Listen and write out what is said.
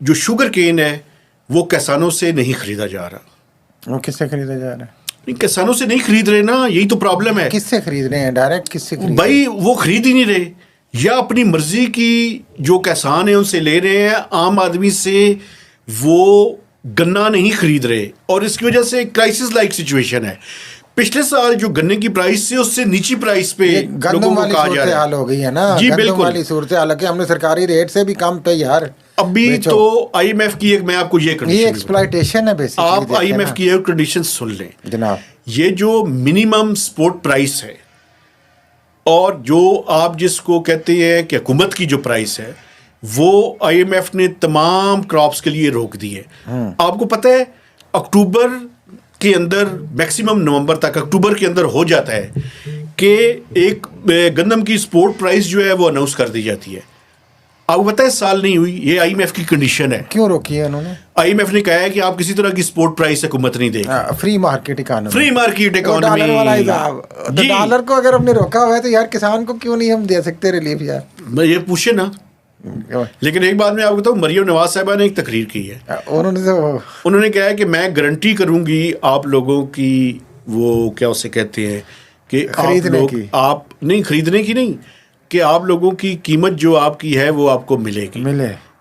जो sugar cane है वो किसानों से नहीं खरीदा जा रहा। वो किससे खरीदा जा रहा है? नहीं, किसानों से नहीं खरीद रहे ना, यही तो प्रॉब्लम है। किससे खरीद रहे हैं? डायरेक्ट किससे खरीद रहे भाई वो खरीद ही नहीं रहे, या अपनी मर्जी की जो किसान है उनसे ले रहे हैं, आम आदमी से वो गन्ना नहीं खरीद रहे, और इसकी वजह से क्राइसिस लाइक सिचुएशन है। पिछले साल जो गन्ने की प्राइस थी उससे नीची प्राइस पे ये लोगों गंदम को वाली कहा जा सूरत रहा हाल हो गई है ना। जी गंदम बिल्कुल। वाली सूरत हाल है कि हमने सरकारी रेट से भी कम पे यार अभी बेचो। तो आईएमएफ की एक, मैं आपको ये ये कंडीशन, एक्सप्लॉयटेशन है बेसिकली। आप आईएमएफ की एक कंडीशन सुन लें जनाब, ये जो मिनिमम सपोर्ट प्राइस है और जो आप जिसको कहते हैं कि हुकूमत की जो प्राइस है, वो आईएमएफ ने तमाम क्रॉप्स के लिए रोक दी है। आपको पता है अक्टूबर के अंदर, मैक्सिमम नवंबर तक, अक्टूबर के अंदर हो जाता है कि एक गंदम की सपोर्ट प्राइस जो है वो अनाउंस कर दी जाती है। आपको पता है साल नहीं हुई, ये आईएमएफ की कंडीशन है। क्यों रोकी है उन्होंने? आईएमएफ ने कहा है कि आप किसी तरह की सपोर्ट प्राइस हुकूमत नहीं देगी। Free market economy, free market dollar वाला इकोनॉमी हिसाब। तो जी। डॉलर को अगर हमने रोका हुआ है तो यार किसान को क्यों नहीं हम दे सकते रिलीफ यार? मैं ये पूछे ना, लेकिन एक बात मैं आपको बताऊं, मरियम नवाज साहिबा ने एक तकरीर की है। उन्होंने तो उन्होंने कहा है कि मैं गारंटी करूंगी आप लोगों की, वो क्या उसे कहते हैं कि आप खरीदने लोग, की। आप नहीं खरीदने की नहीं, कि आप लोगों की कीमत जो आपकी है वो आपको मिलेगी। मिले।